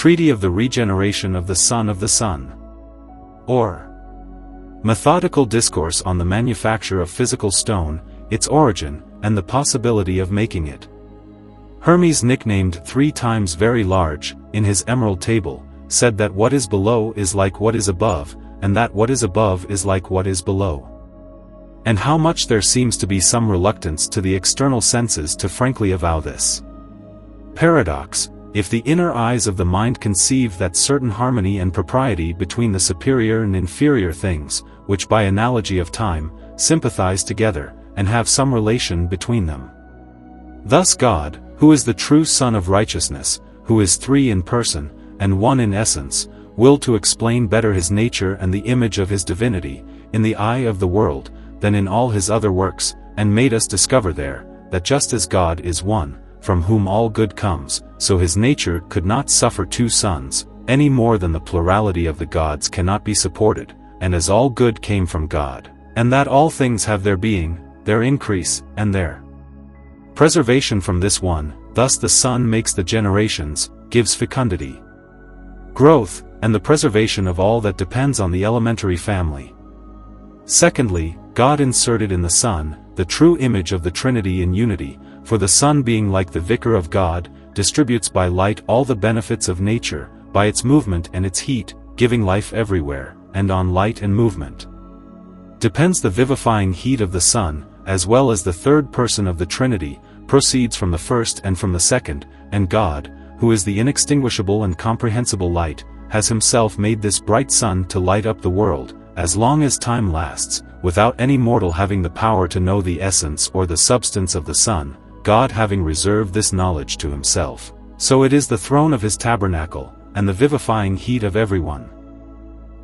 Treatise of the Regeneration of the Son of the Sun. Or Methodical Discourse on the Manufacture of Physical Stone, its Origin, and the Possibility of Making it. Hermes, nicknamed 3 times very large, in his Emerald Table, said that what is below is like what is above, and that what is above is like what is below. And how much there seems to be some reluctance to the external senses to frankly avow this paradox, if the inner eyes of the mind conceive that certain harmony and propriety between the superior and inferior things, which by analogy of time, sympathize together, and have some relation between them. Thus God, who is the true Son of Righteousness, who is 3 in person, and 1 in essence, will to explain better his nature and the image of his divinity, in the eye of the world, than in all his other works, and made us discover there, that just as God is one, from whom all good comes, so his nature could not suffer 2 sons, any more than the plurality of the gods cannot be supported, and as all good came from God, and that all things have their being, their increase, and their preservation from this one, thus the Son makes the generations, gives fecundity, growth, and the preservation of all that depends on the elementary family. Secondly, God inserted in the Son, the true image of the Trinity in unity, for the Son being like the Vicar of God, distributes by light all the benefits of nature, by its movement and its heat, giving life everywhere, and on light and movement depends the vivifying heat of the Son, as well as the third person of the Trinity, proceeds from the first and from the second, and God, who is the inextinguishable and comprehensible light, has himself made this bright sun to light up the world, as long as time lasts, without any mortal having the power to know the essence or the substance of the sun, God having reserved this knowledge to himself. So it is the throne of his tabernacle, and the vivifying heat of everyone.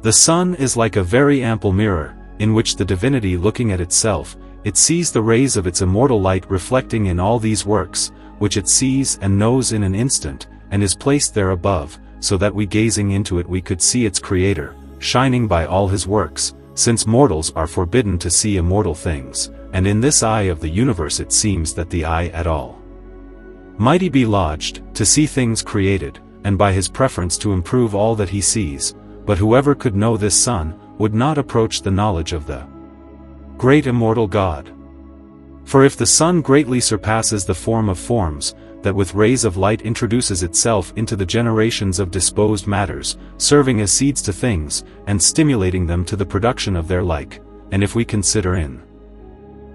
The sun is like a very ample mirror, in which the divinity looking at itself, it sees the rays of its immortal light reflecting in all these works, which it sees and knows in an instant, and is placed there above, so that we gazing into it we could see its creator, shining by all his works, since mortals are forbidden to see immortal things, and in this eye of the universe it seems that the eye at all mighty be lodged, to see things created, and by his preference to improve all that he sees, but whoever could know this Son, would not approach the knowledge of the great immortal God. For if the sun greatly surpasses the form of forms, that with rays of light introduces itself into the generations of disposed matters, serving as seeds to things, and stimulating them to the production of their like, and if we consider in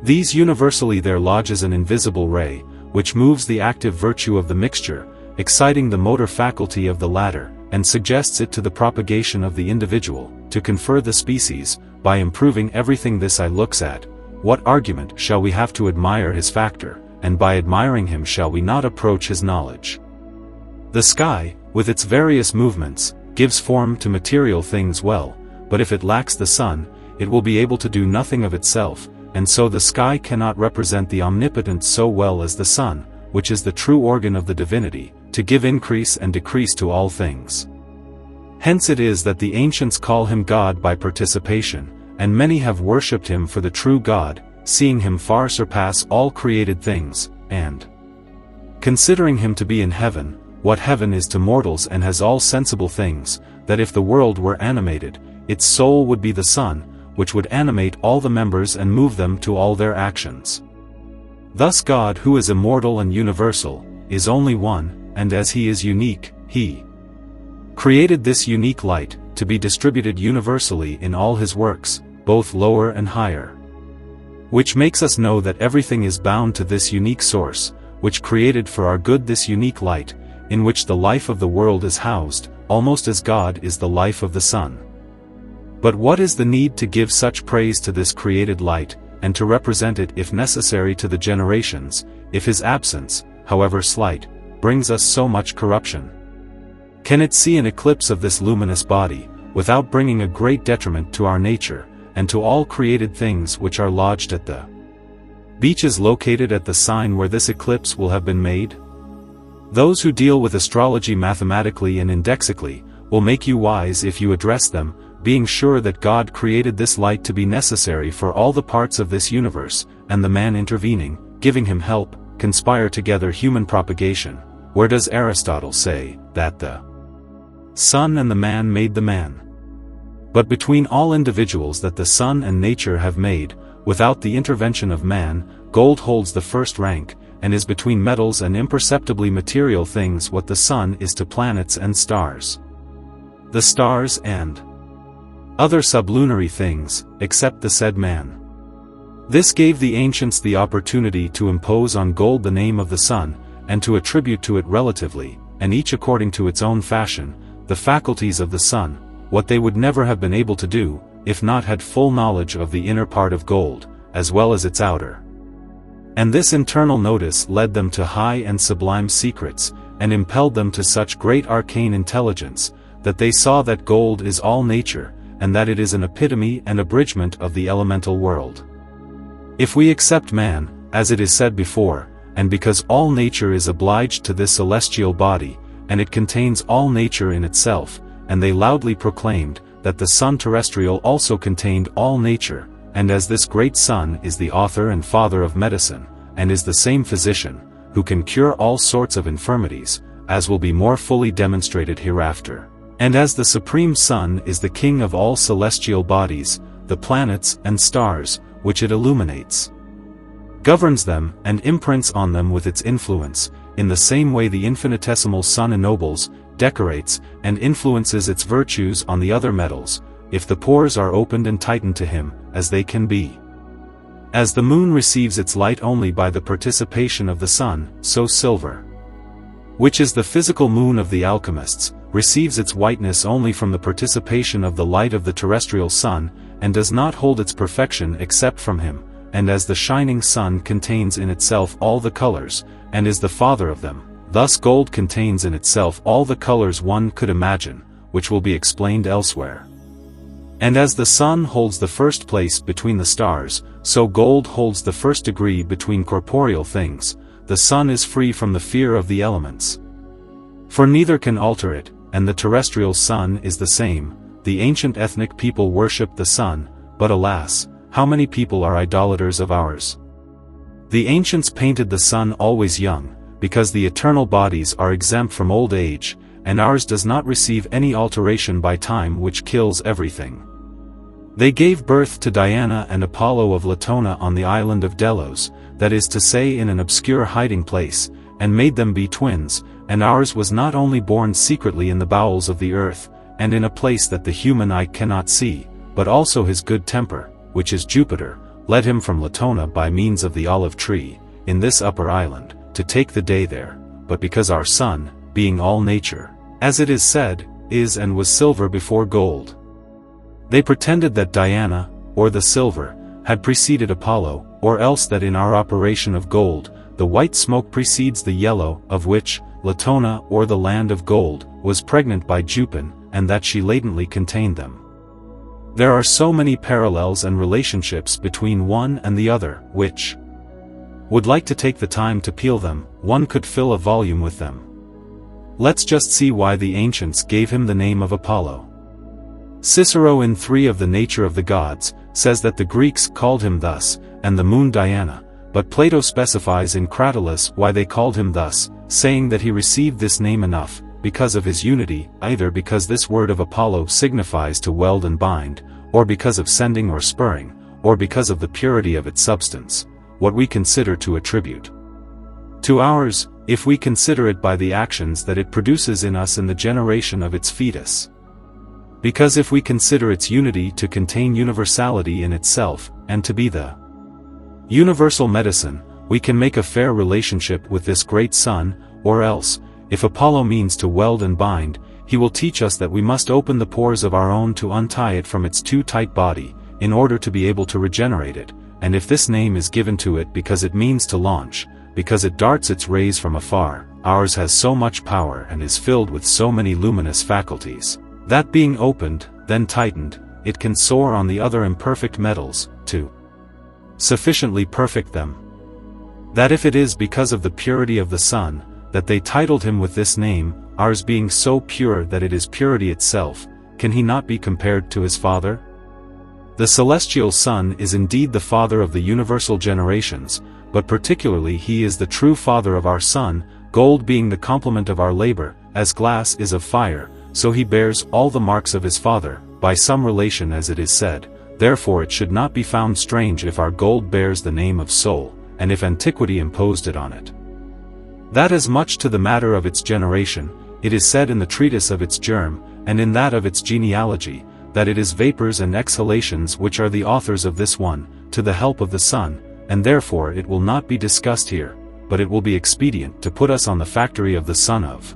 these universally there lodges an invisible ray, which moves the active virtue of the mixture, exciting the motor faculty of the latter, and suggests it to the propagation of the individual, to confer the species, by improving everything this eye looks at, what argument shall we have to admire his factor, and by admiring him shall we not approach his knowledge? The sky, with its various movements, gives form to material things well, but if it lacks the sun, it will be able to do nothing of itself, and so the sky cannot represent the omnipotent so well as the sun, which is the true organ of the divinity, to give increase and decrease to all things. Hence it is that the ancients call him God by participation, and many have worshipped him for the true God, seeing him far surpass all created things, and considering him to be in heaven, what heaven is to mortals and has all sensible things, that if the world were animated, its soul would be the sun, which would animate all the members and move them to all their actions. Thus God, who is immortal and universal, is only one, and as he is unique, he created this unique light, to be distributed universally in all his works, both lower and higher. Which makes us know that everything is bound to this unique source, which created for our good this unique light, in which the life of the world is housed, almost as God is the life of the sun. But what is the need to give such praise to this created light, and to represent it if necessary to the generations, if his absence, however slight, brings us so much corruption? Can it see an eclipse of this luminous body, without bringing a great detriment to our nature, and to all created things which are lodged at the beaches located at the sign where this eclipse will have been made? Those who deal with astrology mathematically and indexically, will make you wise if you address them, being sure that God created this light to be necessary for all the parts of this universe, and the man intervening, giving him help, conspire together human propagation. Where does Aristotle say, that the sun and the man made the man. But between all individuals that the sun and nature have made, without the intervention of man, gold holds the first rank, and is between metals and imperceptibly material things what the sun is to planets and stars. The stars and other sublunary things, except the said man. This gave the ancients the opportunity to impose on gold the name of the sun, and to attribute to it relatively, and each according to its own fashion, the faculties of the sun, what they would never have been able to do, if not had full knowledge of the inner part of gold, as well as its outer. And this internal notice led them to high and sublime secrets, and impelled them to such great arcane intelligence, that they saw that gold is all nature, and that it is an epitome and abridgment of the elemental world. If we accept man, as it is said before, and because all nature is obliged to this celestial body, and it contains all nature in itself, and they loudly proclaimed, that the sun terrestrial also contained all nature, and as this great sun is the author and father of medicine, and is the same physician, who can cure all sorts of infirmities, as will be more fully demonstrated hereafter. And as the supreme sun is the king of all celestial bodies, the planets and stars, which it illuminates, governs them, and imprints on them with its influence, in the same way the infinitesimal sun ennobles, decorates, and influences its virtues on the other metals, if the pores are opened and tightened to him, as they can be. As the moon receives its light only by the participation of the sun, so silver, which is the physical moon of the alchemists, receives its whiteness only from the participation of the light of the terrestrial sun, and does not hold its perfection except from him, and as the shining sun contains in itself all the colors, and is the father of them, thus gold contains in itself all the colors one could imagine, which will be explained elsewhere. And as the sun holds the first place between the stars, so gold holds the first degree between corporeal things. The sun is free from the fear of the elements, for neither can alter it, and the terrestrial sun is the same. The ancient ethnic people worship the sun, but alas, how many people are idolaters of ours? The ancients painted the sun always young, because the eternal bodies are exempt from old age, and ours does not receive any alteration by time, which kills everything. They gave birth to Diana and Apollo of Latona on the island of Delos, that is to say in an obscure hiding place, and made them be twins, and ours was not only born secretly in the bowels of the earth, and in a place that the human eye cannot see, but also his good temper, which is Jupiter, led him from Latona by means of the olive tree, in this upper island, to take the day there, but because our sun, being all nature, as it is said, is and was silver before gold. They pretended that Diana, or the silver, had preceded Apollo, or else that in our operation of gold, the white smoke precedes the yellow, of which, Latona or the land of gold, was pregnant by Jupin, and that she latently contained them. There are so many parallels and relationships between one and the other, which would like to take the time to peel them, one could fill a volume with them. Let's just see why the ancients gave him the name of Apollo. Cicero in 3 of the Nature of the Gods, says that the Greeks called him thus, and the moon Diana, but Plato specifies in Cratylus why they called him thus, saying that he received this name enough, because of his unity, either because this word of Apollo signifies to weld and bind, or because of sending or spurring, or because of the purity of its substance, what we consider to attribute to ours, if we consider it by the actions that it produces in us in the generation of its fetus. Because if we consider its unity to contain universality in itself, and to be the universal medicine, we can make a fair relationship with this great sun, or else, if Apollo means to weld and bind, he will teach us that we must open the pores of our own to untie it from its too tight body, in order to be able to regenerate it, and if this name is given to it because it means to launch, because it darts its rays from afar, ours has so much power and is filled with so many luminous faculties, that being opened, then tightened, it can soar on the other imperfect metals, to sufficiently perfect them. That if it is because of the purity of the sun, that they titled him with this name, ours being so pure that it is purity itself, can he not be compared to his father? The celestial sun is indeed the father of the universal generations, but particularly he is the true father of our sun, gold being the complement of our labor, as glass is of fire, so he bears all the marks of his father, by some relation as it is said, therefore it should not be found strange if our gold bears the name of soul, and if antiquity imposed it on it. That as much to the matter of its generation, it is said in the treatise of its germ, and in that of its genealogy, that it is vapors and exhalations which are the authors of this one, to the help of the sun, and therefore it will not be discussed here, but it will be expedient to put us on the factory of the sun of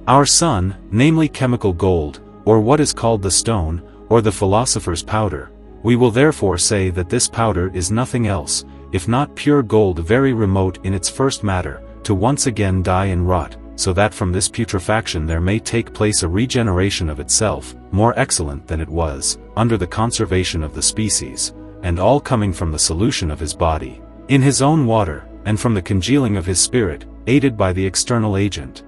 our sun, namely chemical gold, or what is called the stone, or the philosopher's powder. We will therefore say that this powder is nothing else, if not pure gold very remote in its first matter, to once again die and rot, so that from this putrefaction there may take place a regeneration of itself, more excellent than it was, under the conservation of the species, and all coming from the solution of his body, in his own water, and from the congealing of his spirit, aided by the external agent,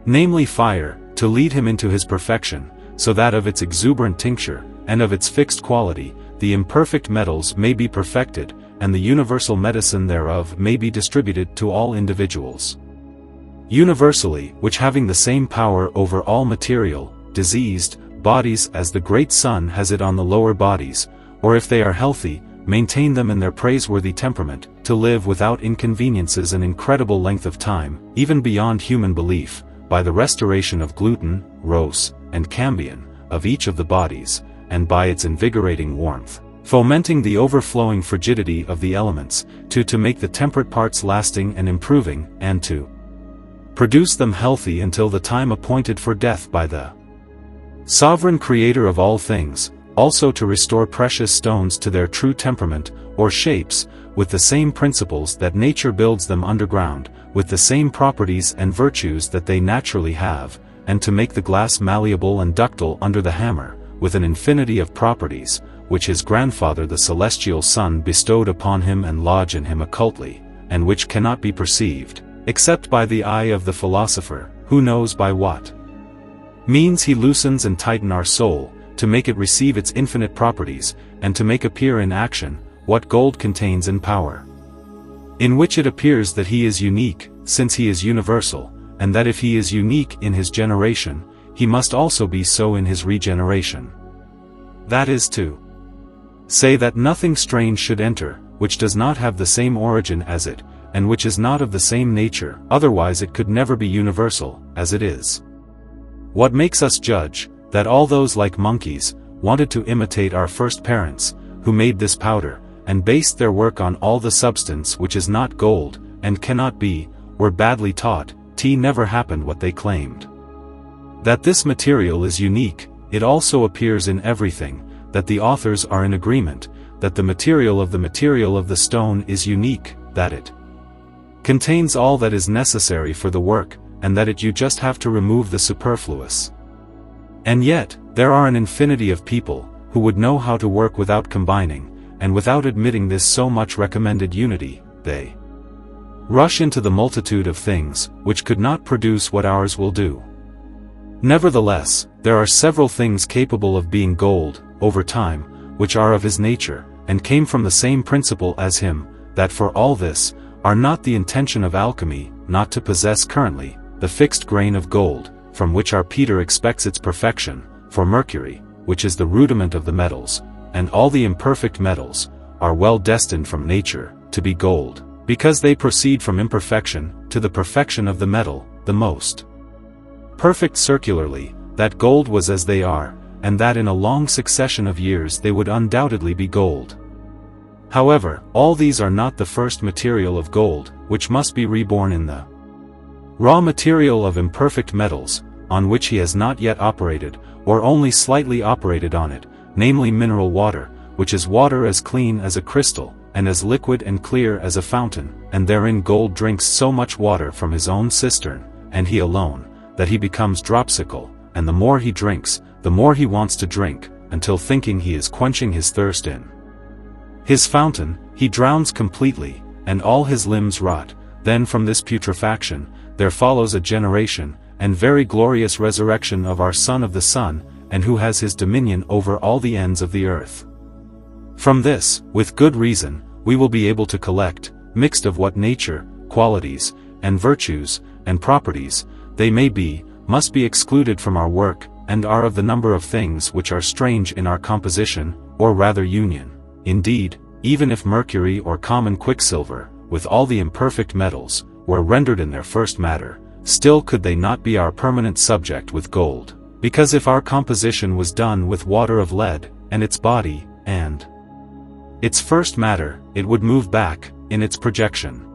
namely fire, to lead him into his perfection, so that of its exuberant tincture, and of its fixed quality, the imperfect metals may be perfected, and the universal medicine thereof may be distributed to all individuals universally, which having the same power over all material, diseased, bodies as the great sun has it on the lower bodies, or if they are healthy, maintain them in their praiseworthy temperament, to live without inconveniences an incredible length of time, even beyond human belief, by the restoration of gluten, ros, and cambion, of each of the bodies, and by its invigorating warmth, fomenting the overflowing frigidity of the elements, to make the temperate parts lasting and improving, and to produce them healthy until the time appointed for death by the sovereign creator of all things, also to restore precious stones to their true temperament, or shapes, with the same principles that nature builds them underground, with the same properties and virtues that they naturally have, and to make the glass malleable and ductile under the hammer, with an infinity of properties, which his grandfather the celestial sun bestowed upon him and lodge in him occultly, and which cannot be perceived, except by the eye of the philosopher, who knows by what means he loosens and tightens our soul, to make it receive its infinite properties, and to make appear in action, what gold contains in power. In which it appears that he is unique, since he is universal, and that if he is unique in his generation, he must also be so in his regeneration. That is to say that nothing strange should enter, which does not have the same origin as it, and which is not of the same nature, otherwise it could never be universal, as it is. What makes us judge, that all those like monkeys, wanted to imitate our first parents, who made this powder, and based their work on all the substance which is not gold, and cannot be, were badly taught, never happened what they claimed. That this material is unique, it also appears in everything, that the authors are in agreement, that the material of the stone is unique, that it contains all that is necessary for the work, and that you just have to remove the superfluous. And yet, there are an infinity of people, who would know how to work without combining, and without admitting this so much recommended unity, they rush into the multitude of things, which could not produce what ours will do. Nevertheless, there are several things capable of being gold, over time, which are of his nature, and came from the same principle as him, that for all this, are not the intention of alchemy, not to possess currently, the fixed grain of gold, from which our Peter expects its perfection, for mercury, which is the rudiment of the metals, and all the imperfect metals, are well destined from nature, to be gold, because they proceed from imperfection, to the perfection of the metal, the most perfect circularly, that gold was as they are, and that in a long succession of years they would undoubtedly be gold. However, all these are not the first material of gold, which must be reborn in the raw material of imperfect metals, on which he has not yet operated, or only slightly operated on it, namely mineral water, which is water as clean as a crystal, and as liquid and clear as a fountain, and therein gold drinks so much water from his own cistern, and he alone, that he becomes dropsical, and the more he drinks, the more he wants to drink, until thinking he is quenching his thirst in his fountain, he drowns completely, and all his limbs rot. Then from this putrefaction, there follows a generation, and very glorious resurrection of our Son of the Sun, and who has his dominion over all the ends of the earth. From this, with good reason, we will be able to collect, mixed of what nature, qualities, and virtues, and properties, they may be, must be excluded from our work, and are of the number of things which are strange in our composition, or rather union. Indeed, even if mercury or common quicksilver, with all the imperfect metals, were rendered in their first matter, still could they not be our permanent subject with gold, because if our composition was done with water of lead, and its body, and its first matter, it would move back, in its projection.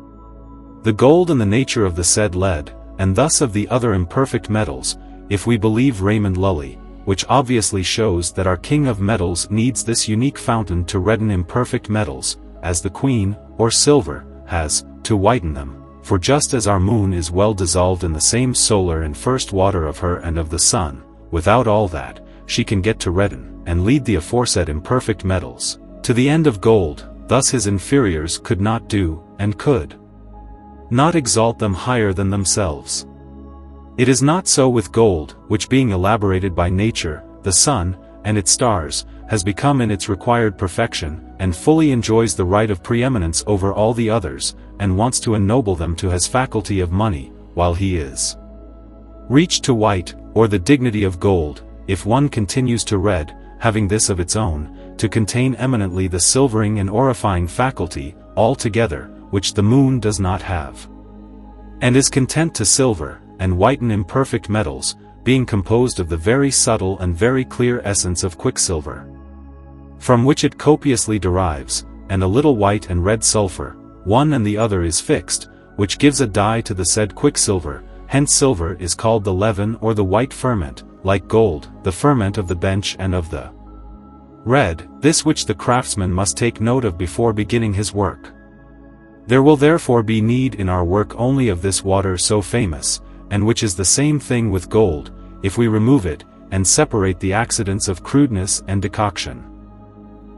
The gold and the nature of the said lead, and thus of the other imperfect metals, if we believe Raymond Lully, which obviously shows that our king of metals needs this unique fountain to redden imperfect metals, as the queen, or silver, has, to whiten them, for just as our moon is well dissolved in the same solar and first water of her and of the sun, without all that, she can get to redden, and lead the aforesaid imperfect metals, to the end of gold, thus his inferiors could not do, and could not exalt them higher than themselves. It is not so with gold, which being elaborated by nature, the sun, and its stars, has become in its required perfection, and fully enjoys the right of preeminence over all the others, and wants to ennoble them to his faculty of money, while he is reached to white, or the dignity of gold, if one continues to red, having this of its own, to contain eminently the silvering and orifying faculty, altogether, which the moon does not have, and is content to silver, and whiten imperfect metals, being composed of the very subtle and very clear essence of quicksilver, from which it copiously derives, and a little white and red sulfur, one and the other is fixed, which gives a dye to the said quicksilver, hence silver is called the leaven or the white ferment, like gold, the ferment of the bench and of the red, this which the craftsman must take note of before beginning his work. There will therefore be need in our work only of this water so famous, and which is the same thing with gold, if we remove it, and separate the accidents of crudeness and decoction.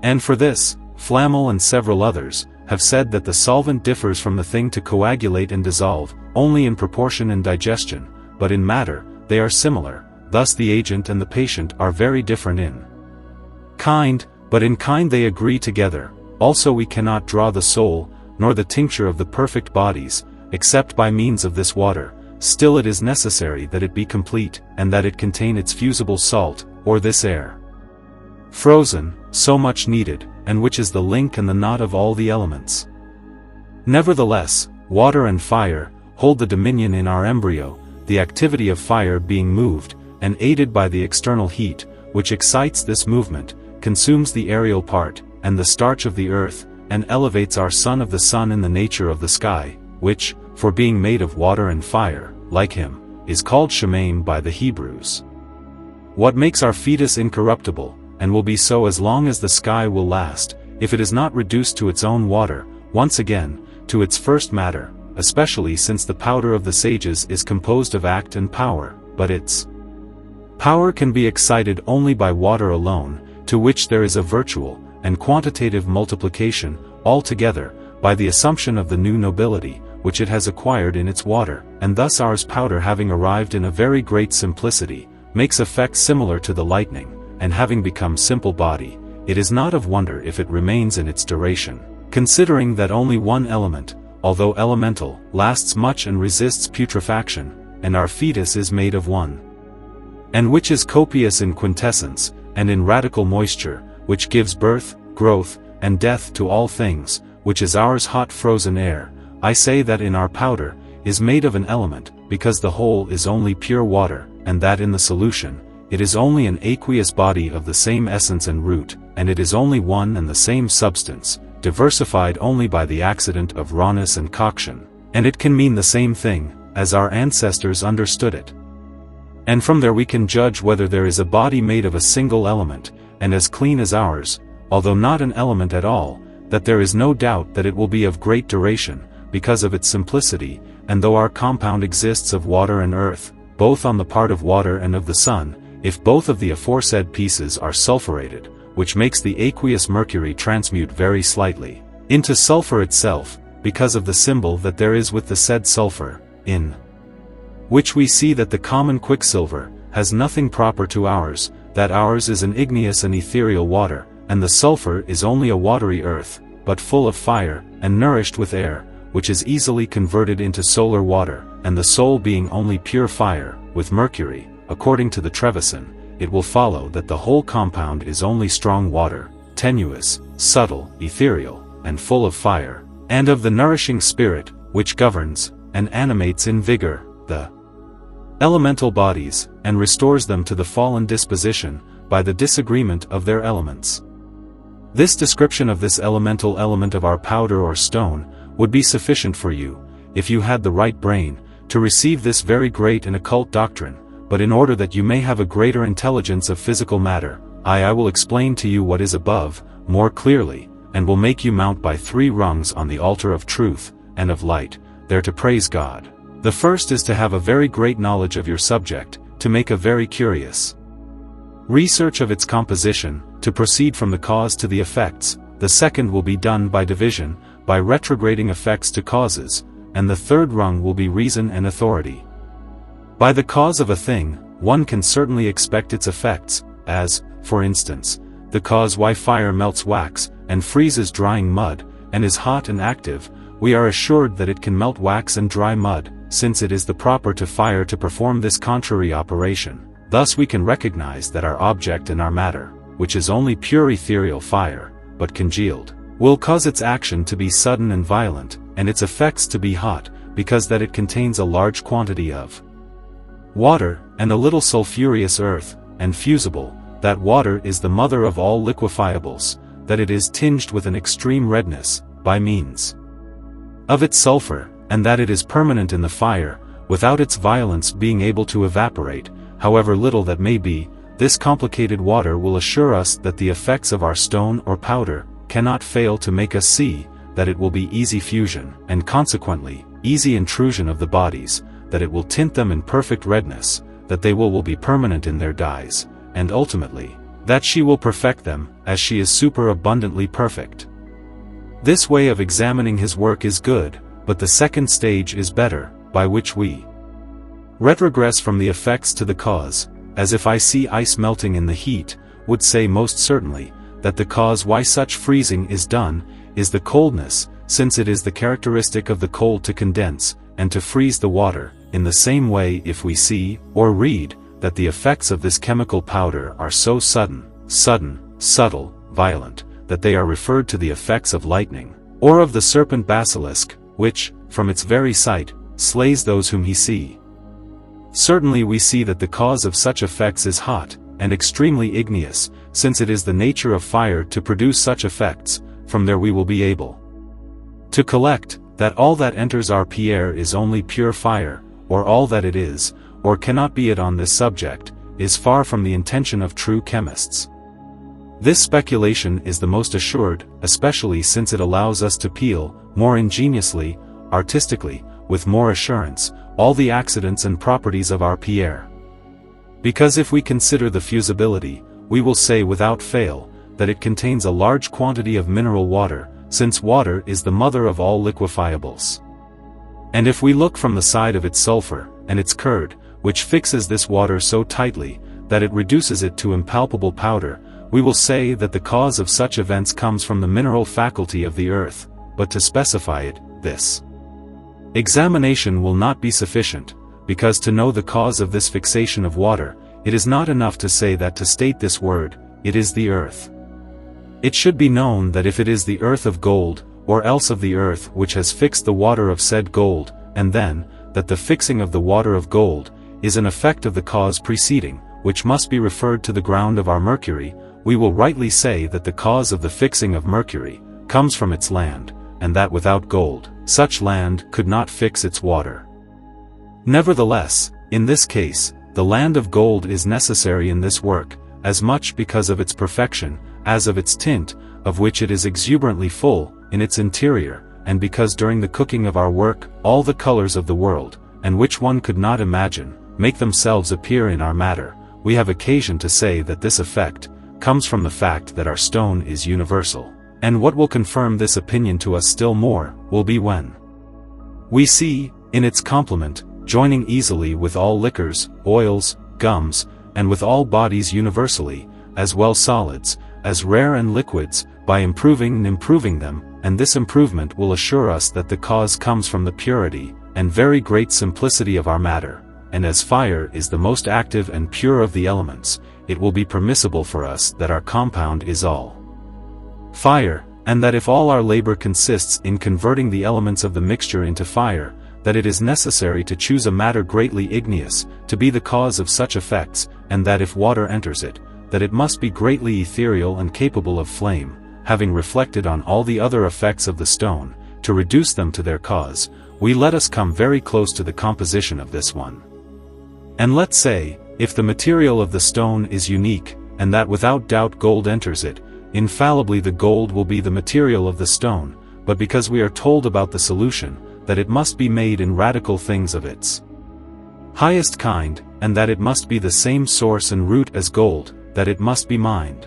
And for this, Flamel and several others, have said that the solvent differs from the thing to coagulate and dissolve, only in proportion and digestion, but in matter, they are similar, thus the agent and the patient are very different in kind, but in kind they agree together. Also we cannot draw the soul, nor the tincture of the perfect bodies, except by means of this water. Still it is necessary that it be complete, and that it contain its fusible salt, or this air frozen, so much needed, and which is the link and the knot of all the elements. Nevertheless, water and fire hold the dominion in our embryo, the activity of fire being moved, and aided by the external heat, which excites this movement, consumes the aerial part, and the starch of the earth, and elevates our son of the sun in the nature of the sky, which, for being made of water and fire, like him, is called Shemaim by the Hebrews. What makes our fetus incorruptible, and will be so as long as the sky will last, if it is not reduced to its own water, once again, to its first matter, especially since the powder of the sages is composed of act and power, but its power can be excited only by water alone, to which there is a virtual and quantitative multiplication, altogether, by the assumption of the new nobility, which it has acquired in its water, and thus ours powder having arrived in a very great simplicity, makes effect similar to the lightning, and having become simple body, it is not of wonder if it remains in its duration, considering that only one element, although elemental, lasts much and resists putrefaction, and our fetus is made of one, and which is copious in quintessence, and in radical moisture, which gives birth, growth, and death to all things, which is ours hot frozen air. I say that in our powder, is made of an element, because the whole is only pure water, and that in the solution, it is only an aqueous body of the same essence and root, and it is only one and the same substance, diversified only by the accident of rawness and coction, and it can mean the same thing, as our ancestors understood it. And from there we can judge whether there is a body made of a single element, and as clean as ours, although not an element at all, that there is no doubt that it will be of great duration, because of its simplicity, and though our compound exists of water and earth, both on the part of water and of the sun, if both of the aforesaid pieces are sulphuretted, which makes the aqueous mercury transmute very slightly into sulfur itself, because of the symbol that there is with the said sulfur, in which we see that the common quicksilver has nothing proper to ours, that ours is an igneous and ethereal water, and the sulfur is only a watery earth, but full of fire, and nourished with air, which is easily converted into solar water, and the soul being only pure fire, with mercury, according to the Trevisan, it will follow that the whole compound is only strong water, tenuous, subtle, ethereal, and full of fire, and of the nourishing spirit, which governs, and animates in vigor, the elemental bodies, and restores them to the fallen disposition, by the disagreement of their elements. This description of this elemental element of our powder or stone, would be sufficient for you, if you had the right brain, to receive this very great and occult doctrine, but in order that you may have a greater intelligence of physical matter, I will explain to you what is above, more clearly, and will make you mount by 3 rungs on the altar of truth, and of light, there to praise God. The first is to have a very great knowledge of your subject, to make a very curious research of its composition, to proceed from the cause to the effects. The second will be done by division, by retrograding effects to causes, and the third rung will be reason and authority. By the cause of a thing, one can certainly expect its effects, as, for instance, the cause why fire melts wax, and freezes drying mud, and is hot and active, we are assured that it can melt wax and dry mud, since it is the proper to fire to perform this contrary operation. Thus we can recognize that our object and our matter, which is only pure ethereal fire, but congealed, will cause its action to be sudden and violent, and its effects to be hot, because that it contains a large quantity of water, and a little sulphureous earth, and fusible, that water is the mother of all liquefiables, that it is tinged with an extreme redness, by means of its sulfur, and that it is permanent in the fire, without its violence being able to evaporate, however little that may be. This complicated water will assure us that the effects of our stone or powder cannot fail to make us see that it will be easy fusion, and consequently, easy intrusion of the bodies, that it will tint them in perfect redness, that they will be permanent in their dyes, and ultimately, that she will perfect them, as she is superabundantly perfect. This way of examining his work is good, but the second stage is better, by which we retrogress from the effects to the cause, as if I see ice melting in the heat, would say most certainly, that the cause why such freezing is done, is the coldness, since it is the characteristic of the cold to condense, and to freeze the water. In the same way, if we see, or read, that the effects of this chemical powder are so sudden, subtle, violent, that they are referred to the effects of lightning, or of the serpent basilisk, which, from its very sight, slays those whom he see. Certainly we see that the cause of such effects is hot, and extremely igneous, since it is the nature of fire to produce such effects. From there we will be able to collect, that all that enters our pierre is only pure fire, or all that it is, or cannot be it on this subject, is far from the intention of true chemists. This speculation is the most assured, especially since it allows us to peel, more ingeniously, artistically, with more assurance, all the accidents and properties of our pierre. Because if we consider the fusibility, we will say without fail, that it contains a large quantity of mineral water, since water is the mother of all liquefiables. And if we look from the side of its sulfur, and its curd, which fixes this water so tightly, that it reduces it to impalpable powder, we will say that the cause of such events comes from the mineral faculty of the earth. But to specify it, this examination will not be sufficient, because to know the cause of this fixation of water, it is not enough to say that to state this word, it is the earth. It should be known that if it is the earth of gold, or else of the earth which has fixed the water of said gold, and then, that the fixing of the water of gold, is an effect of the cause preceding, which must be referred to the ground of our mercury, we will rightly say that the cause of the fixing of mercury, comes from its land, and that without gold, such land could not fix its water. Nevertheless, in this case, the land of gold is necessary in this work, as much because of its perfection, as of its tint, of which it is exuberantly full, in its interior, and because during the cooking of our work, all the colors of the world, and which one could not imagine, make themselves appear in our matter. We have occasion to say that this effect comes from the fact that our stone is universal, and what will confirm this opinion to us still more, will be when we see, in its complement, joining easily with all liquors, oils, gums, and with all bodies universally, as well solids, as rare and liquids, by improving them, and this improvement will assure us that the cause comes from the purity, and very great simplicity of our matter, and as fire is the most active and pure of the elements, it will be permissible for us that our compound is all fire, and that if all our labor consists in converting the elements of the mixture into fire, that it is necessary to choose a matter greatly igneous, to be the cause of such effects, and that if water enters it, that it must be greatly ethereal and capable of flame, having reflected on all the other effects of the stone, to reduce them to their cause. We let us come very close to the composition of this one. And let's say, if the material of the stone is unique, and that without doubt gold enters it, infallibly the gold will be the material of the stone, but because we are told about the solution, that it must be made in radical things of its highest kind, and that it must be the same source and root as gold, that it must be mined.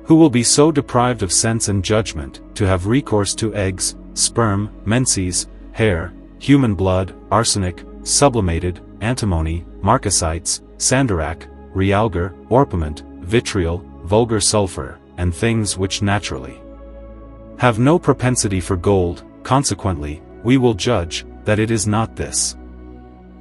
Who will be so deprived of sense and judgment, to have recourse to eggs, sperm, menses, hair, human blood, arsenic, sublimated, antimony, marcasites, sandarac, realgar, orpiment, vitriol, vulgar sulfur, and things which naturally have no propensity for gold? Consequently, we will judge that it is not this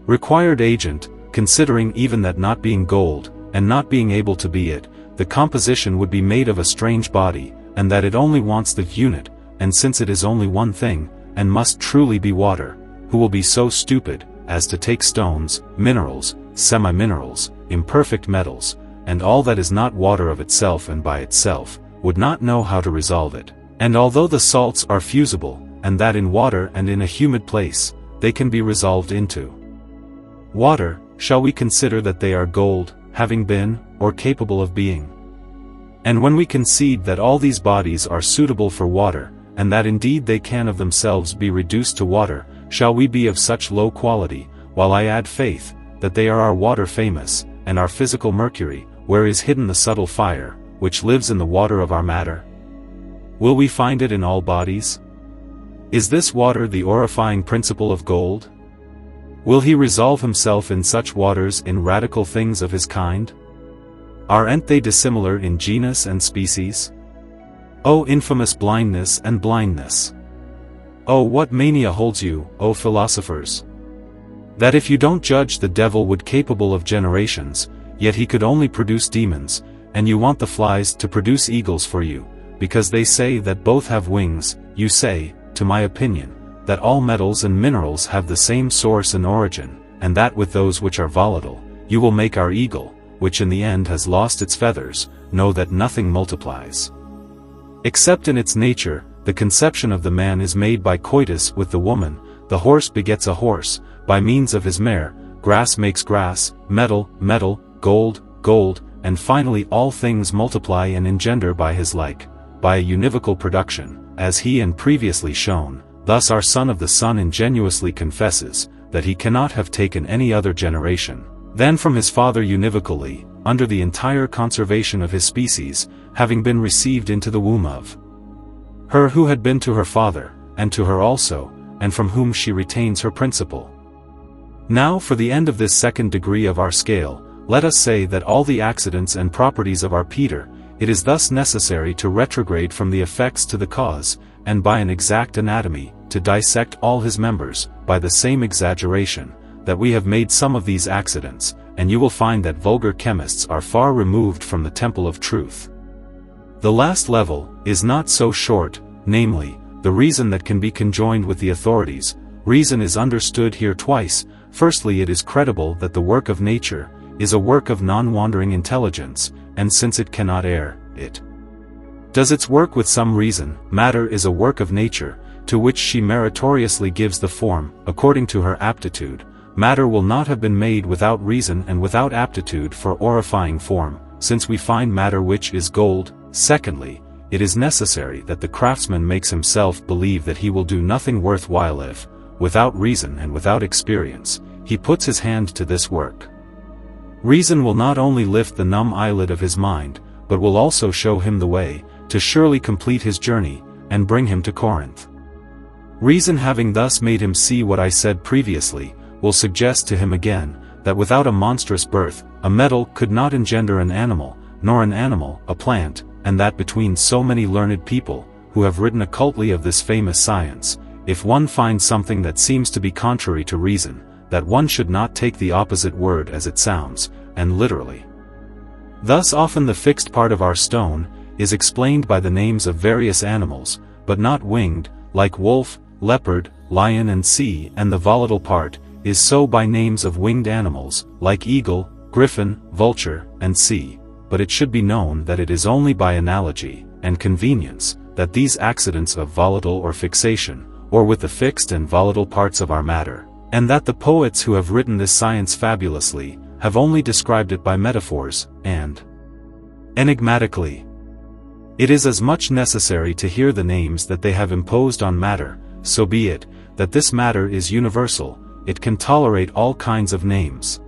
required agent, considering even that not being gold, and not being able to be it, the composition would be made of a strange body, and that it only wants the unit, and since it is only one thing, and must truly be water, who will be so stupid as to take stones, minerals, semi-minerals, imperfect metals, and all that is not water of itself and by itself, would not know how to resolve it, and although the salts are fusible, and that in water and in a humid place, they can be resolved into water, shall we consider that they are gold, having been, or capable of being? And when we concede that all these bodies are suitable for water, and that indeed they can of themselves be reduced to water, shall we be of such low quality, while I add faith, that they are our water famous, and our physical mercury, where is hidden the subtle fire, which lives in the water of our matter? Will we find it in all bodies? Is this water the orifying principle of gold? Will he resolve himself in such waters in radical things of his kind? Aren't they dissimilar in genus and species? O infamous blindness and blindness! Oh, what mania holds you, O philosophers! That if you don't judge the devil would capable of generations, yet he could only produce demons, and you want the flies to produce eagles for you, because they say that both have wings, you say, to my opinion, that all metals and minerals have the same source and origin, and that with those which are volatile, you will make our eagle, which in the end has lost its feathers, know that nothing multiplies except in its nature. The conception of the man is made by coitus with the woman, the horse begets a horse, by means of his mare, grass makes grass, metal, metal, gold, gold, and finally all things multiply and engender by his like, by a univocal production, as he and previously shown. Thus our son of the sun ingenuously confesses, that he cannot have taken any other generation than from his father univocally, under the entire conservation of his species, having been received into the womb of her who had been to her father, and to her also, and from whom she retains her principle. Now for the end of this second degree of our scale, let us say that all the accidents and properties of our Peter, it is thus necessary to retrograde from the effects to the cause, and by an exact anatomy, to dissect all his members, by the same exaggeration, that we have made some of these accidents, and you will find that vulgar chemists are far removed from the temple of truth. The last level is not so short, namely, the reason that can be conjoined with the authorities. Reason is understood here twice. Firstly, it is credible that the work of nature is a work of non-wandering intelligence, and since it cannot err, it does its work with some reason. Matter is a work of nature, to which she meritoriously gives the form, according to her aptitude. Matter will not have been made without reason and without aptitude for orifying form, since we find matter which is gold. Secondly, it is necessary that the craftsman makes himself believe that he will do nothing worthwhile if, without reason and without experience, he puts his hand to this work. Reason will not only lift the numb eyelid of his mind, but will also show him the way, to surely complete his journey, and bring him to Corinth. Reason, having thus made him see what I said previously, will suggest to him again, that without a monstrous birth, a metal could not engender an animal, nor an animal a plant, and that between so many learned people, who have written occultly of this famous science, if one finds something that seems to be contrary to reason, that one should not take the opposite word as it sounds, and literally. Thus often the fixed part of our stone is explained by the names of various animals, but not winged, like wolf, leopard, lion and sea, and the volatile part is so by names of winged animals, like eagle, griffin, vulture, and sea. But it should be known that it is only by analogy and convenience that these accidents of volatile or fixation, or with the fixed and volatile parts of our matter, and that the poets who have written this science fabulously, have only described it by metaphors, and enigmatically. It is as much necessary to hear the names that they have imposed on matter, so be it, that this matter is universal, it can tolerate all kinds of names.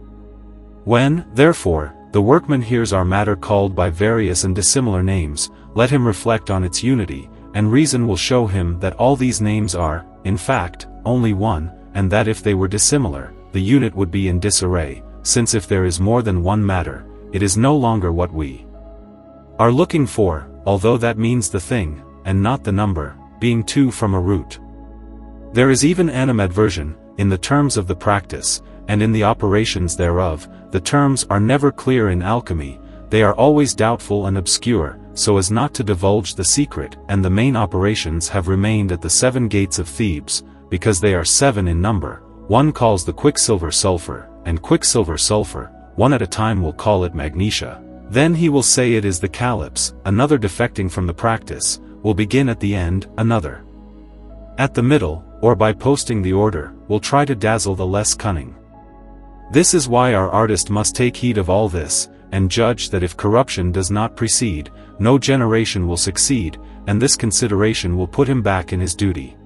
When, therefore, the workman hears our matter called by various and dissimilar names, let him reflect on its unity, and reason will show him that all these names are, in fact, only one, and that if they were dissimilar, the unit would be in disarray, since if there is more than one matter, it is no longer what we are looking for, although that means the thing, and not the number, being two from a root. There is even animadversion, in the terms of the practice, and in the operations thereof. The terms are never clear in alchemy, they are always doubtful and obscure, so as not to divulge the secret, and the main operations have remained at the 7 gates of Thebes, because they are 7 in number. One calls the quicksilver sulfur, and quicksilver sulfur, one at a time will call it magnesia. Then he will say it is the calyps, another defecting from the practice, will begin at the end, another at the middle, or by posting the order, will try to dazzle the less cunning. This is why our artist must take heed of all this, and judge that if corruption does not precede, no generation will succeed, and this consideration will put him back in his duty.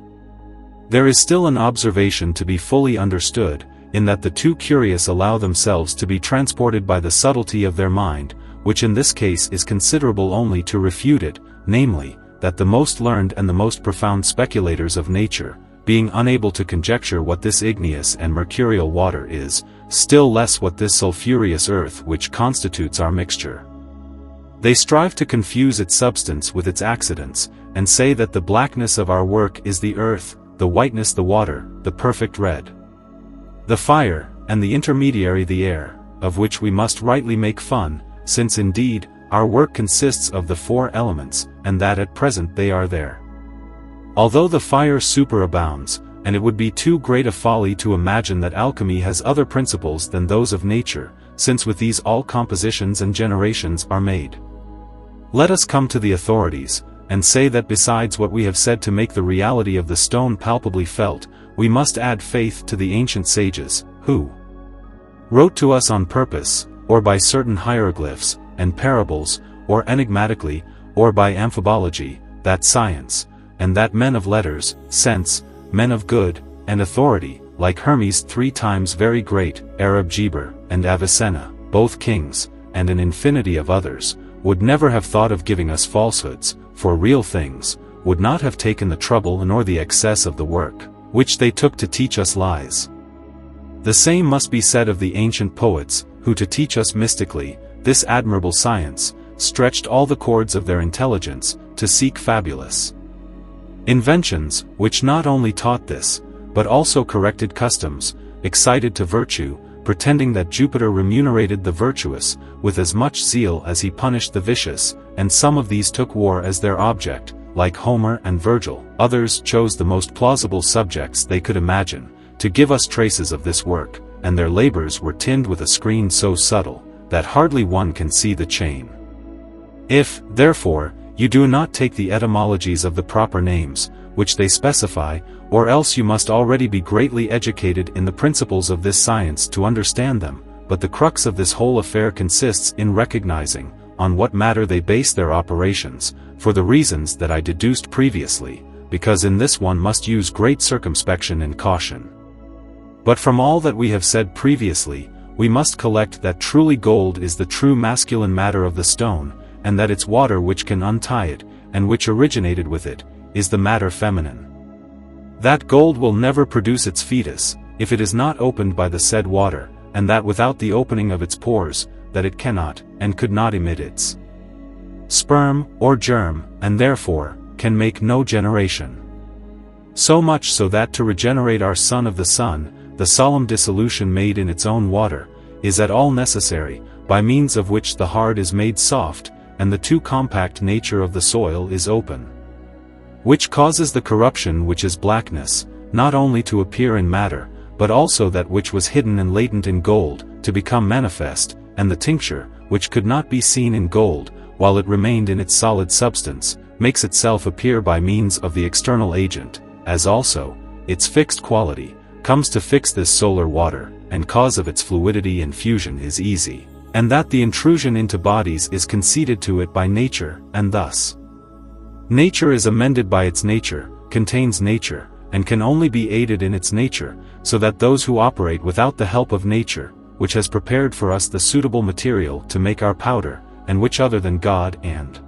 There is still an observation to be fully understood, in that the too curious allow themselves to be transported by the subtlety of their mind, which in this case is considerable only to refute it, namely, that the most learned and the most profound speculators of nature, being unable to conjecture what this igneous and mercurial water is, still less what this sulphureous earth which constitutes our mixture. They strive to confuse its substance with its accidents, and say that the blackness of our work is the earth, the whiteness the water, the perfect red the fire, and the intermediary the air, of which we must rightly make fun, since indeed, our work consists of the 4 elements, and that at present they are there. Although the fire superabounds, and it would be too great a folly to imagine that alchemy has other principles than those of nature, since with these all compositions and generations are made. Let us come to the authorities, and say that besides what we have said to make the reality of the stone palpably felt, we must add faith to the ancient sages, who wrote to us on purpose, or by certain hieroglyphs, and parables, or enigmatically, or by amphibology, that science, and that men of letters, sense, men of good, and authority, like Hermes 3 times very great, Arab Geber, and Avicenna, both kings, and an infinity of others, would never have thought of giving us falsehoods, for real things, would not have taken the trouble nor the excess of the work, which they took to teach us lies. The same must be said of the ancient poets, who to teach us mystically, this admirable science, stretched all the cords of their intelligence, to seek fabulous inventions, which not only taught this, but also corrected customs, excited to virtue, pretending that Jupiter remunerated the virtuous, with as much zeal as he punished the vicious, and some of these took war as their object, like Homer and Virgil. Others chose the most plausible subjects they could imagine, to give us traces of this work, and their labors were tinned with a screen so subtle, that hardly one can see the chain. If, therefore, you do not take the etymologies of the proper names, which they specify, or else you must already be greatly educated in the principles of this science to understand them, but the crux of this whole affair consists in recognizing, on what matter they base their operations, for the reasons that I deduced previously, because in this one must use great circumspection and caution. But from all that we have said previously, we must collect that truly gold is the true masculine matter of the stone, and that its water which can untie it, and which originated with it, is the matter feminine. That gold will never produce its fetus, if it is not opened by the said water, and that without the opening of its pores, that it cannot, and could not emit its sperm, or germ, and therefore, can make no generation. So much so that to regenerate our son of the sun, the solemn dissolution made in its own water, is at all necessary, by means of which the hard is made soft, and the too compact nature of the soil is open. Which causes the corruption which is blackness, not only to appear in matter, but also that which was hidden and latent in gold, to become manifest, and the tincture, which could not be seen in gold, while it remained in its solid substance, makes itself appear by means of the external agent, as also, its fixed quality, comes to fix this solar water, and cause of its fluidity and fusion is easy, and that the intrusion into bodies is conceded to it by nature, and thus nature is amended by its nature, contains nature, and can only be aided in its nature, so that those who operate without the help of nature, which has prepared for us the suitable material to make our powder, and which other than God and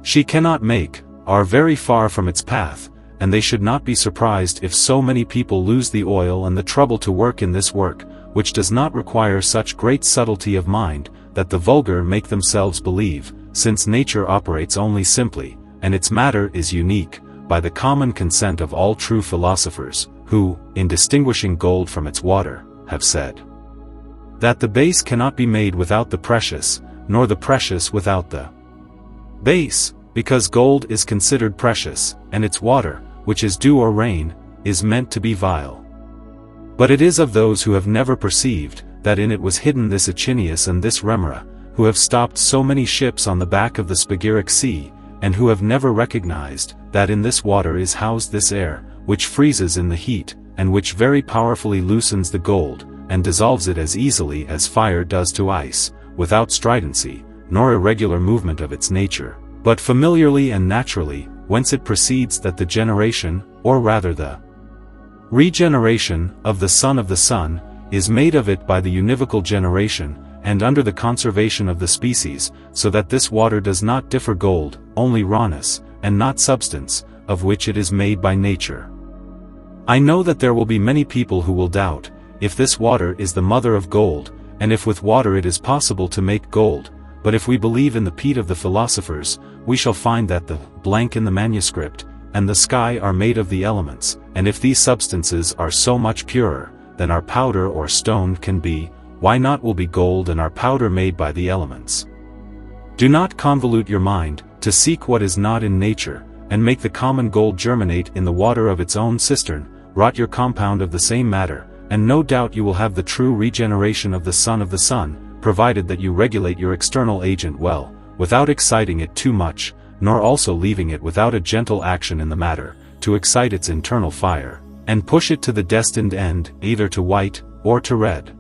she cannot make, are very far from its path, and they should not be surprised if so many people lose the oil and the trouble to work in this work, which does not require such great subtlety of mind, that the vulgar make themselves believe, since nature operates only simply, and its matter is unique, by the common consent of all true philosophers, who, in distinguishing gold from its water, have said that the base cannot be made without the precious, nor the precious without the base, because gold is considered precious, and its water, which is dew or rain, is meant to be vile. But it is of those who have never perceived, that in it was hidden this Achinius and this Remora, who have stopped so many ships on the back of the Spagyric Sea, and who have never recognized, that in this water is housed this air, which freezes in the heat, and which very powerfully loosens the gold, and dissolves it as easily as fire does to ice, without stridency, nor irregular movement of its nature, but familiarly and naturally, whence it proceeds that the generation, or rather the regeneration, of the Son, is made of it by the univocal generation, and under the conservation of the species, so that this water does not differ gold, only rawness, and not substance, of which it is made by nature. I know that there will be many people who will doubt, if this water is the mother of gold, and if with water it is possible to make gold, but if we believe in the peat of the philosophers, we shall find that the blank in the manuscript, and the sky are made of the elements, and if these substances are so much purer, than our powder or stone can be, why not will be gold and our powder made by the elements? Do not convolute your mind, to seek what is not in nature, and make the common gold germinate in the water of its own cistern, rot your compound of the same matter, and no doubt you will have the true regeneration of the Son, provided that you regulate your external agent well, without exciting it too much, nor also leaving it without a gentle action in the matter, to excite its internal fire, and push it to the destined end, either to white, or to red.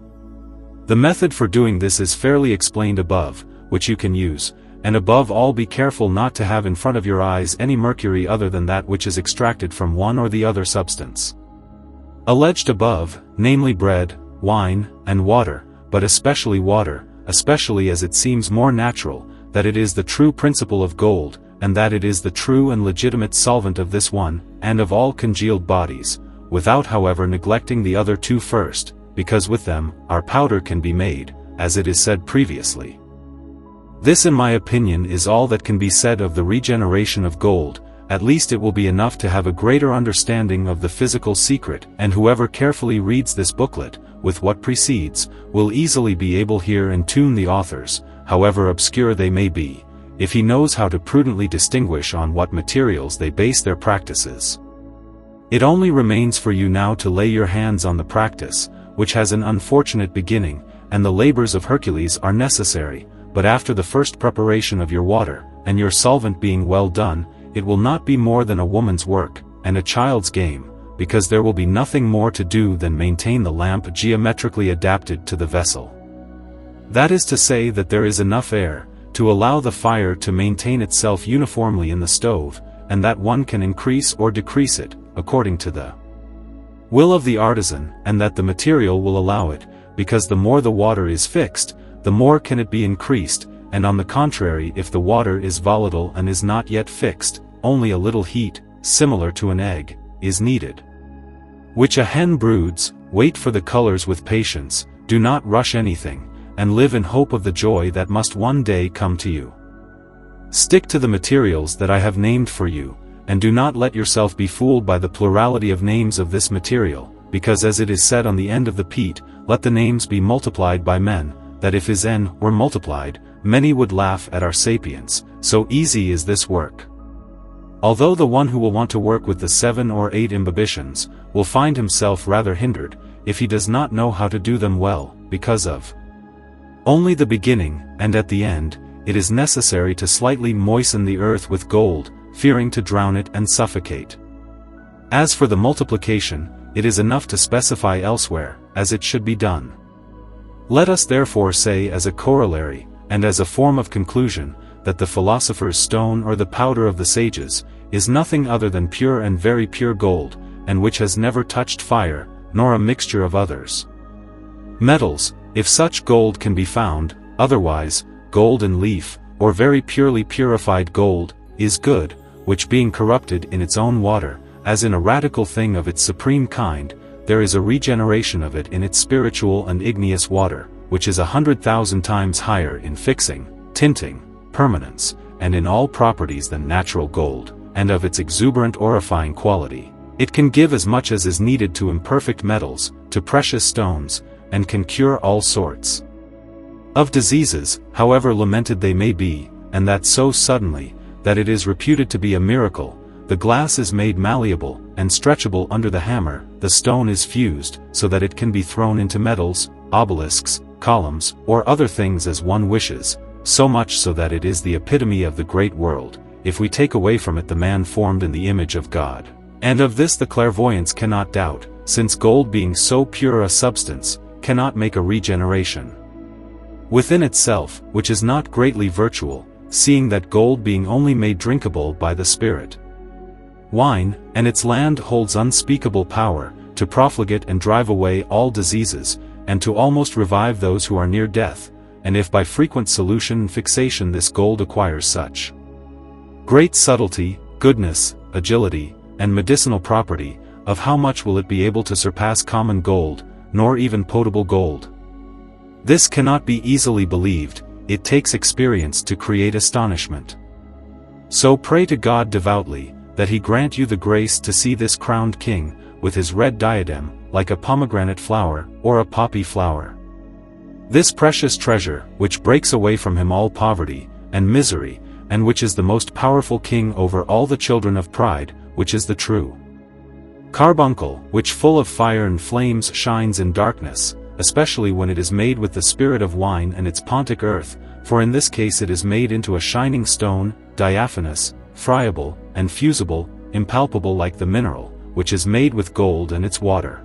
The method for doing this is fairly explained above, which you can use, and above all be careful not to have in front of your eyes any mercury other than that which is extracted from one or the other substance alleged above, namely bread, wine, and water, but especially water, especially as it seems more natural, that it is the true principle of gold, and that it is the true and legitimate solvent of this one, and of all congealed bodies, without however neglecting the other two first, because with them, our powder can be made, as it is said previously. This in my opinion is all that can be said of the regeneration of gold, at least it will be enough to have a greater understanding of the physical secret, and whoever carefully reads this booklet, with what precedes, will easily be able here and tune the authors, however obscure they may be, if he knows how to prudently distinguish on what materials they base their practices. It only remains for you now to lay your hands on the practice, which has an unfortunate beginning, and the labors of Hercules are necessary, but after the first preparation of your water, and your solvent being well done, it will not be more than a woman's work, and a child's game, because there will be nothing more to do than maintain the lamp geometrically adapted to the vessel. That is to say that there is enough air, to allow the fire to maintain itself uniformly in the stove, and that one can increase or decrease it, according to the will of the artisan, and that the material will allow it, because the more the water is fixed, the more can it be increased, and on the contrary if the water is volatile and is not yet fixed, only a little heat, similar to an egg, is needed, which a hen broods. Wait for the colors with patience, do not rush anything, and live in hope of the joy that must one day come to you. Stick to the materials that I have named for you, and do not let yourself be fooled by the plurality of names of this material, because as it is said on the end of the peat, let the names be multiplied by men, that if his n were multiplied, many would laugh at our sapience, so easy is this work. Although the one who will want to work with the 7 or 8 imbibitions, will find himself rather hindered, if he does not know how to do them well, because of only the beginning, and at the end, it is necessary to slightly moisten the earth with gold, fearing to drown it and suffocate. As for the multiplication, it is enough to specify elsewhere, as it should be done. Let us therefore say as a corollary, and as a form of conclusion, that the philosopher's stone or the powder of the sages, is nothing other than pure and very pure gold, and which has never touched fire, nor a mixture of others. Metals, if such gold can be found, otherwise, golden leaf, or very purely purified gold, is good, which being corrupted in its own water, as in a radical thing of its supreme kind, there is a regeneration of it in its spiritual and igneous water, which is 100,000 times higher in fixing, tinting, permanence, and in all properties than natural gold, and of its exuberant orifying quality. It can give as much as is needed to imperfect metals, to precious stones, and can cure all sorts of diseases, however lamented they may be, and that so suddenly, that it is reputed to be a miracle. The glass is made malleable, and stretchable under the hammer, the stone is fused, so that it can be thrown into metals, obelisks, columns, or other things as one wishes, so much so that it is the epitome of the great world, if we take away from it the man formed in the image of God. And of this the clairvoyants cannot doubt, since gold being so pure a substance, cannot make a regeneration within itself, which is not greatly virtual, seeing that gold being only made drinkable by the Spirit. Wine, and its land holds unspeakable power, to profligate and drive away all diseases, and to almost revive those who are near death, and if by frequent solution and fixation this gold acquires such great subtlety, goodness, agility, and medicinal property, of how much will it be able to surpass common gold, nor even potable gold? This cannot be easily believed, it takes experience to create astonishment. So pray to God devoutly, that he grant you the grace to see this crowned king, with his red diadem, like a pomegranate flower, or a poppy flower. This precious treasure, which breaks away from him all poverty, and misery, and which is the most powerful king over all the children of pride, which is the true carbuncle, which full of fire and flames shines in darkness, especially when it is made with the spirit of wine and its pontic earth, for in this case it is made into a shining stone, diaphanous, friable, and fusible, impalpable like the mineral, which is made with gold and its water.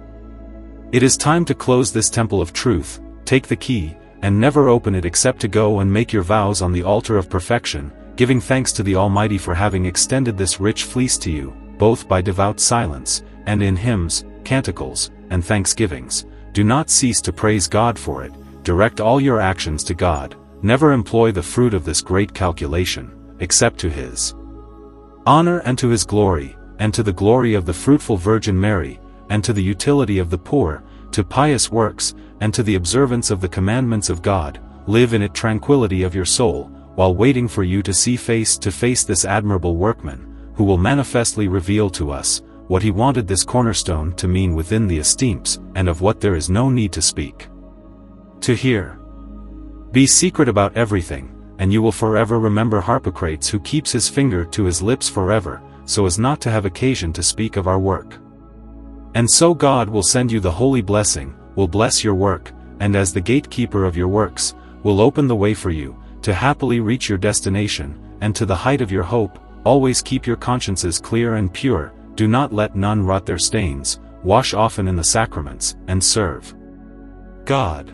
It is time to close this temple of truth, take the key, and never open it except to go and make your vows on the altar of perfection, giving thanks to the Almighty for having extended this rich fleece to you, both by devout silence, and in hymns, canticles, and thanksgivings. Do not cease to praise God for it, direct all your actions to God, never employ the fruit of this great calculation, except to his honor and to his glory, and to the glory of the fruitful Virgin Mary, and to the utility of the poor, to pious works, and to the observance of the commandments of God. Live in it tranquility of your soul, while waiting for you to see face to face this admirable workman, who will manifestly reveal to us what he wanted this cornerstone to mean within the esteems, and of what there is no need to speak. To hear. Be secret about everything, and you will forever remember Harpocrates, who keeps his finger to his lips forever, so as not to have occasion to speak of our work. And so God will send you the holy blessing, will bless your work, and as the gatekeeper of your works, will open the way for you, to happily reach your destination, and to the height of your hope. Always keep your consciences clear and pure, do not let none rot their stains, wash often in the sacraments, and serve God.